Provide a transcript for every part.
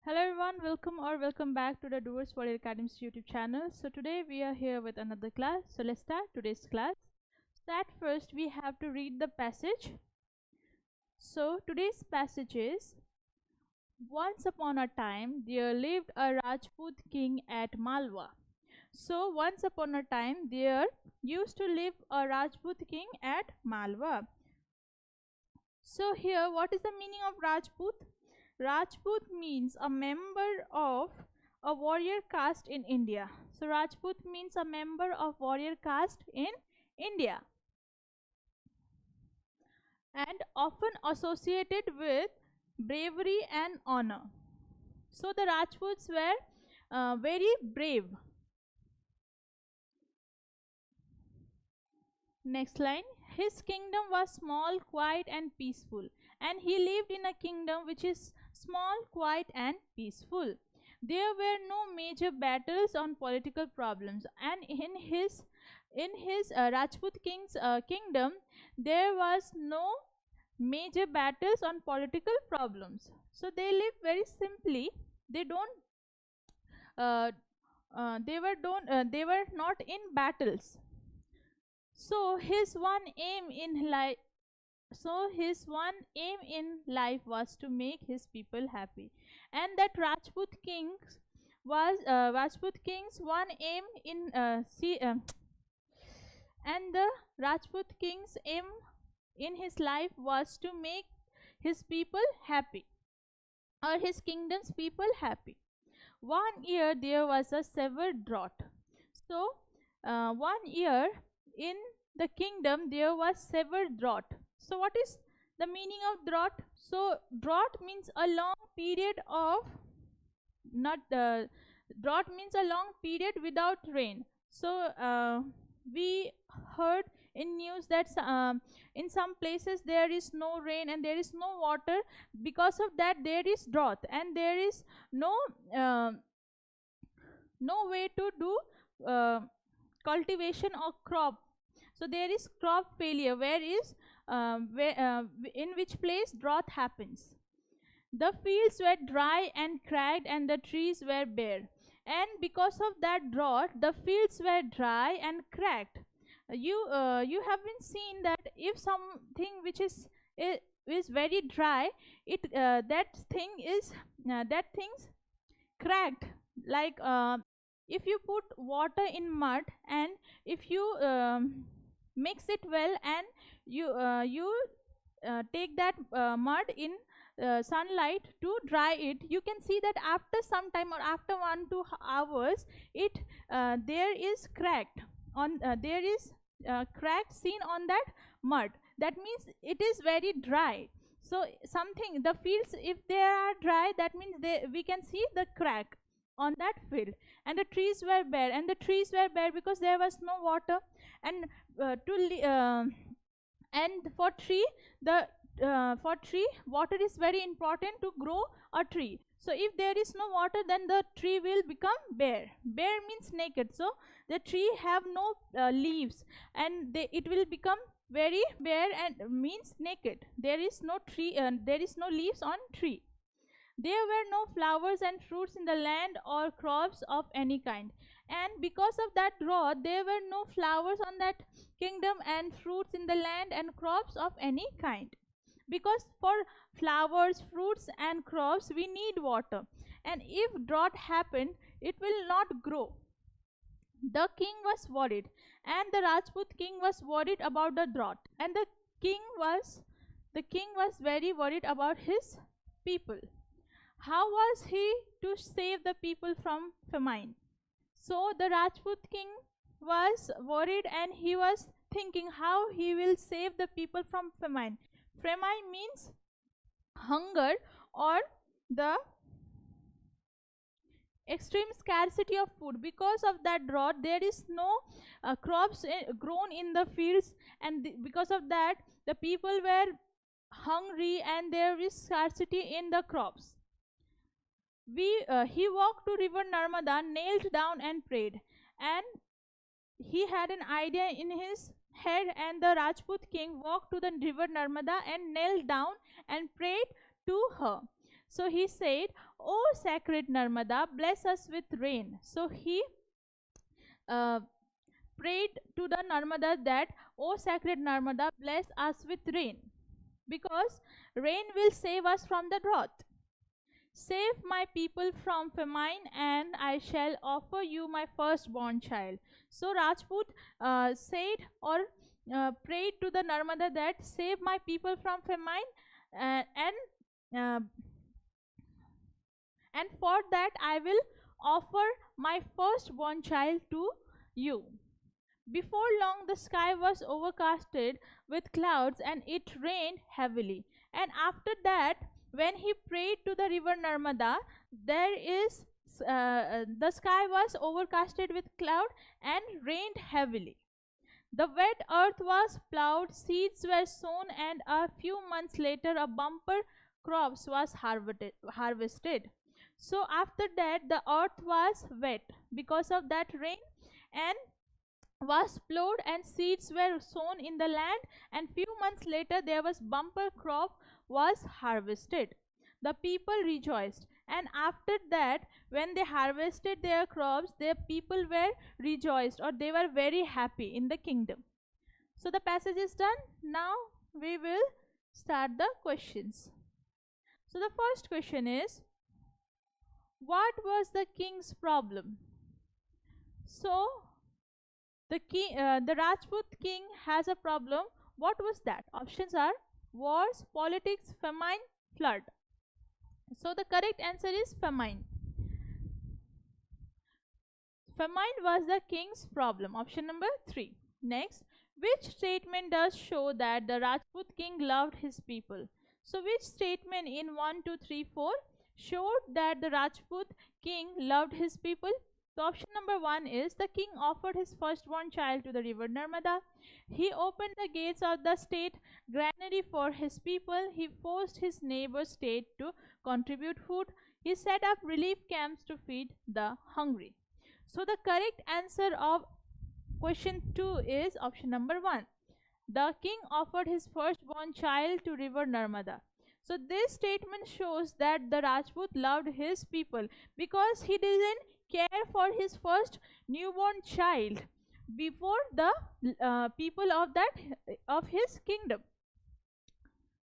Hello everyone, welcome back to the Doers for Academy's YouTube channel. So today we are here with another class. So let's start today's class. So at first we have to read the passage. So today's passage is: once upon a time there lived a Rajput king at Malwa. So once upon a time there used to live a Rajput king at Malwa. So here, what is the meaning of Rajput? Rajput means a member of a warrior caste in India. So Rajput means a member of warrior caste in India, and often associated with bravery and honor. So the Rajputs were very brave. Next line. His kingdom was small, quiet, and peaceful, and he lived in a kingdom which is small, quiet, and peaceful. There were no major battles on political problems, and in his Rajput king's kingdom, there was no major battles on political problems. So they live very simply. They don't. They were not in battles. So his one aim in life was to make his people happy, and that Rajput king's one aim and the Rajput king's aim in his life was to make his people happy, or his kingdom's people happy. One year there was a severe drought. So one year in the kingdom there was severe drought. So what is the meaning of drought? So drought means a long period of not drought means a long period without rain. So we heard in news that in some places there is no rain and there is no water. Because of that there is drought, and there is no way to do cultivation or crop. So there is crop failure, in which place drought happens. The fields were dry and cracked, and the trees were bare. And because of that drought, the fields were dry and cracked. You have been seen that if something which is very dry, that thing's cracked. Like if you put water in mud, and if you mix it well, and you take that mud in sunlight to dry it, you can see that after some time, or after 1-2 hours, it there is cracked seen on that mud. That means it is very dry. So the fields, if they are dry, that means we can see the crack on that field. And the trees were bare, because there was no water. And for tree, water is very important to grow a tree. So if there is no water, then the tree will become bare. Bare means naked. So the tree have no leaves, and it will become very bare, and means naked. There is no leaves on tree. There were no flowers and fruits in the land, or crops of any kind. And because of that drought, there were no flowers on that kingdom, and fruits in the land, and crops of any kind. Because for flowers, fruits, and crops, we need water. And if drought happened, it will not grow. The king was worried, and the Rajput king was worried about the drought. And the king was very worried about his people. How was he to save the people from famine? So the Rajput king was worried, and he was thinking how he will save the people from famine. Famine means hunger, or the extreme scarcity of food. Because of that drought, there is no crops grown in the fields, and because of that, the people were hungry, and there is scarcity in the crops. He walked to river Narmada, knelt down and prayed. And he had an idea in his head, and the Rajput king walked to the river Narmada and knelt down and prayed to her. So he said, "O sacred Narmada, bless us with rain." So he uh, prayed to the Narmada that, "O sacred Narmada, bless us with rain, because rain will save us from the drought. Save my people from famine, and I shall offer you my firstborn child." So Rajput said, or prayed to the Narmada that, "Save my people from famine, and for that I will offer my firstborn child to you." Before long, the sky was overcasted with clouds and it rained heavily. And after that, when he prayed to the river Narmada, the sky was overcasted with cloud and rained heavily. The wet earth was plowed, seeds were sown, and a few months later, a bumper crops was harvested. So after that, the earth was wet because of that rain, and was plowed, and seeds were sown in the land, and few months later there was bumper crop was harvested. The people rejoiced, and after that, when they harvested their crops, their people were rejoiced, or they were very happy in the kingdom. So the passage is done. Now we will start the questions. So the first question is, what was the king's problem? So the Rajput king has a problem. What was that? Options are wars, politics, famine, flood. So the correct answer is famine. Famine was the king's problem. Option number 3. Next, which statement does show that the Rajput king loved his people? So which statement in 1, 2, 3, 4 showed that the Rajput king loved his people? So option number 1 is, the king offered his firstborn child to the river Narmada. He opened the gates of the state granary for his people. He forced his neighbor state to contribute food. He set up relief camps to feed the hungry. So the correct answer of question 2 is option number 1. The king offered his firstborn child to river Narmada. So this statement shows that the Rajput loved his people, because he didn't care for his first newborn child before the people of his kingdom.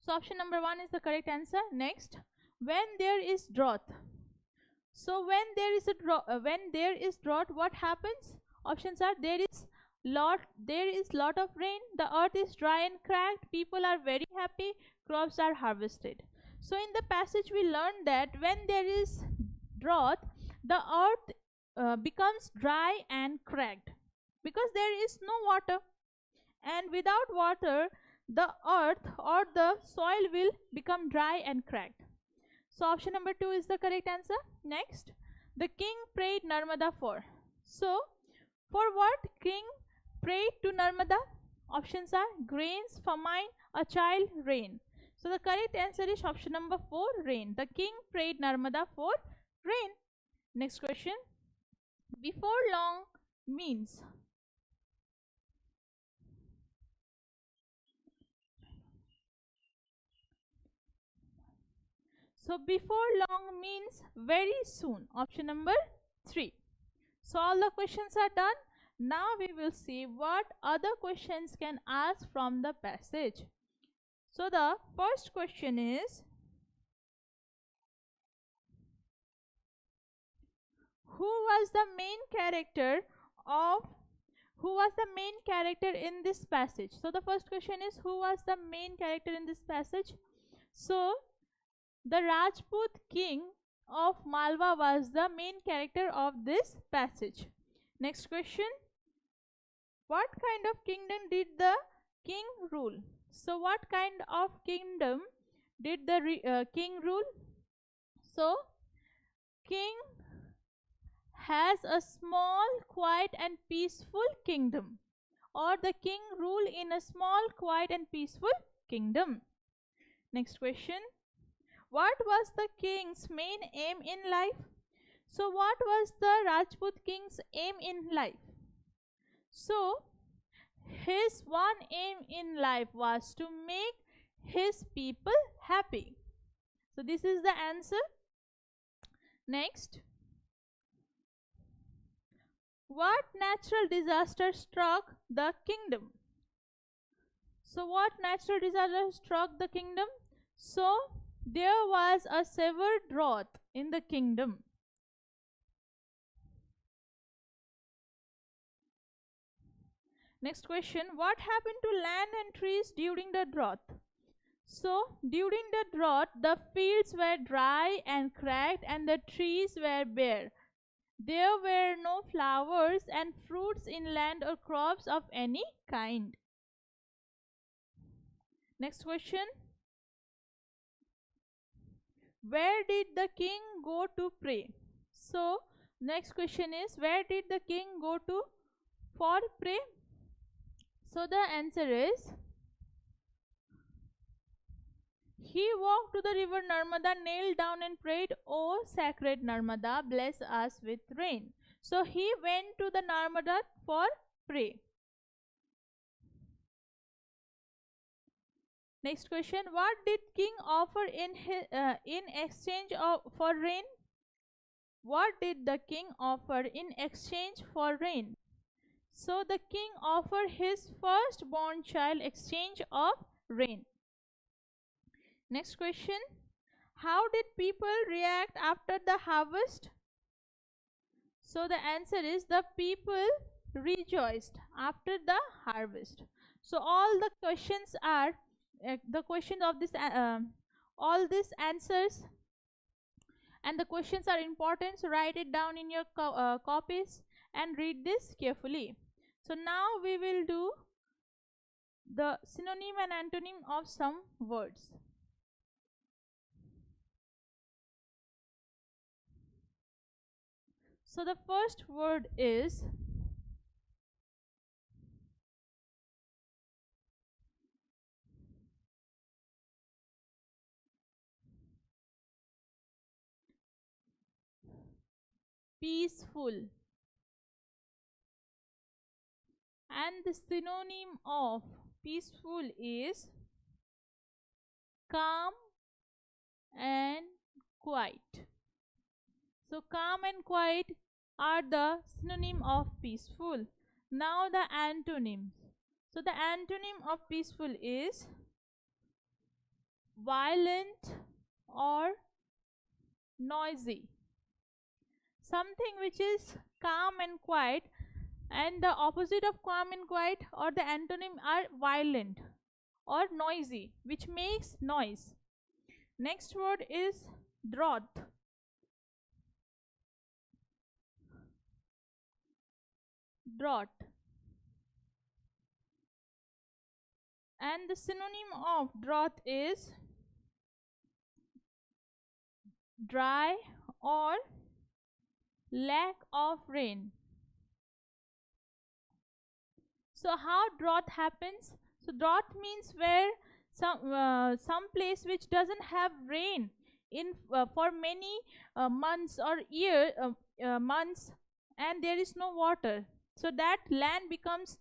So option number 1 is the correct answer. Next, when there is drought. So when there is drought, what happens? Options are, there is lot of rain, the earth is dry and cracked, people are very happy, crops are harvested. So in the passage we learned that when there is drought, the earth becomes dry and cracked because there is no water, and without water the earth or the soil will become dry and cracked. So option number 2 is the correct answer. Next, the king prayed Narmada for. So for what king prayed to Narmada? Options are grains, famine, a child, rain. So the correct answer is option number 4, rain. The king prayed Narmada for rain. Next question, before long means. So before long means very soon. Option number 3. So all the questions are done. Now we will see what other questions can ask from the passage. So the first question is, who was the main character in this passage? So the first question is, who was the main character in this passage? So the Rajput king of Malwa was the main character of this passage. Next question, what kind of kingdom did the king rule? So what kind of kingdom did the king rule? So king has a small, quiet and peaceful kingdom, or the king rule in a small, quiet and peaceful kingdom. Next question, what was the king's main aim in life? So what was the Rajput king's aim in life? So his one aim in life was to make his people happy. So this is the answer. Next, what natural disaster struck the kingdom? So what natural disaster struck the kingdom? So there was a severe drought in the kingdom. Next question, what happened to land and trees during the drought? So during the drought, the fields were dry and cracked and the trees were bare. There were no flowers and fruits in land or crops of any kind. Next question, where did the king go to pray? So next question is, where did the king go to for pray? So the answer is, he walked to the river Narmada, knelt down and prayed, O sacred Narmada, bless us with rain. So he went to the Narmada for pray. Next question, what did king offer in exchange for rain? What did the king offer in exchange for rain? So the king offered his firstborn child exchange of rain. Next question, how did people react after the harvest? So the answer is, the people rejoiced after the harvest. So all the questions are the questions of this all these answers and the questions are important, so write it down in your copies and read this carefully. So now we will do the synonym and antonym of some words. So the first word is peaceful, and the synonym of peaceful is calm and quiet. So calm and quiet are the synonym of peaceful. Now the antonyms. So the antonym of peaceful is violent or noisy. Something which is calm and quiet, and the opposite of calm and quiet or the antonym are violent or noisy, which makes noise. Next word is drought. Drought. And the synonym of drought is dry or lack of rain. So how drought happens? So drought means where some place which doesn't have rain in for many months or months, and there is no water. So that land becomes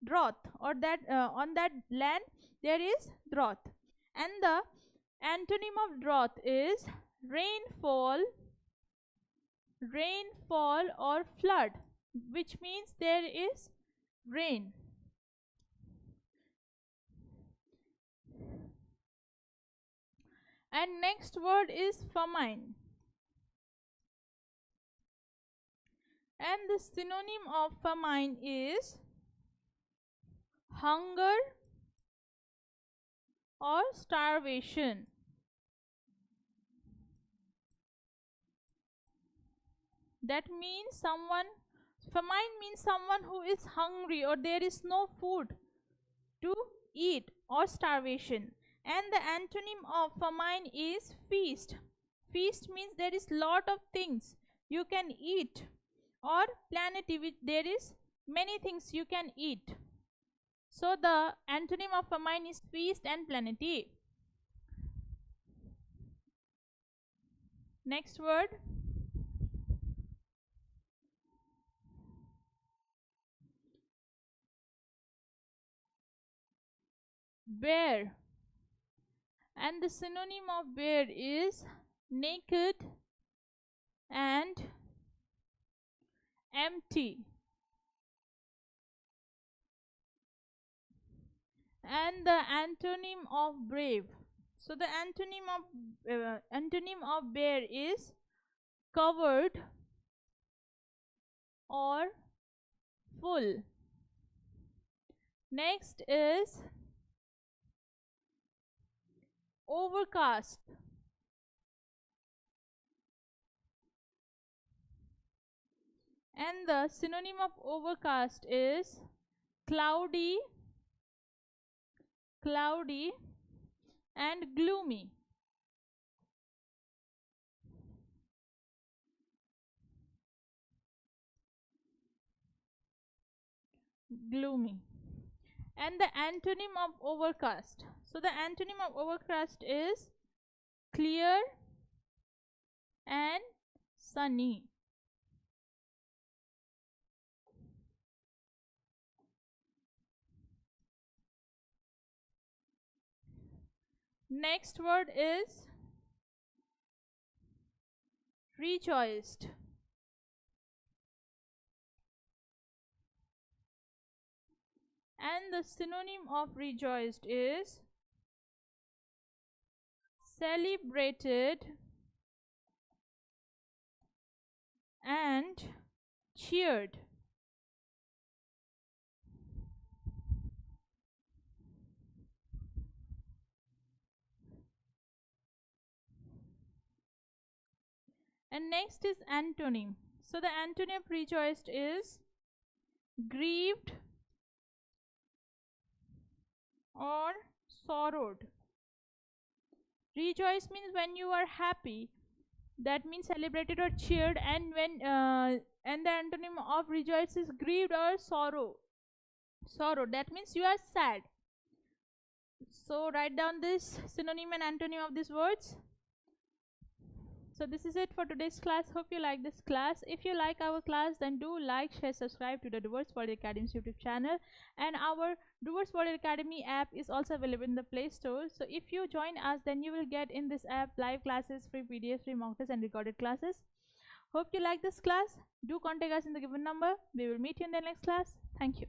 drought, or that on that land there is drought. And the antonym of drought is rainfall, or flood, which means there is rain. And next word is famine. And the synonym of famine is hunger or starvation. That means famine means someone who is hungry or there is no food to eat, or starvation. And the antonym of famine is feast. Feast means there is lot of things you can eat, or plenty, which there is many things you can eat. So the antonym of famine is feast and plenty. Next word, bare. And the synonym of bare is naked and empty. And the antonym of brave. So the antonym of bare is covered or full. Next is overcast. And the synonym of overcast is cloudy, and gloomy. And the antonym of overcast. So the antonym of overcast is clear and sunny. Next word is rejoiced. And the synonym of rejoiced is celebrated and cheered. And next is antonym. So the antonym of rejoiced is grieved or sorrowed. Rejoice means when you are happy, that means celebrated or cheered, and when and the antonym of rejoice is grieved or sorrow, that means you are sad. So write down this synonym and antonym of these words. So this is it for today's class. Hope you like this class. If you like our class, then do like, share, subscribe to the Duver's World Academy's YouTube channel. And our Duver's World Academy app is also available in the Play Store. So if you join us, then you will get in this app live classes, free PDFs, free mock tests, and recorded classes. Hope you like this class. Do contact us in the given number. We will meet you in the next class. Thank you.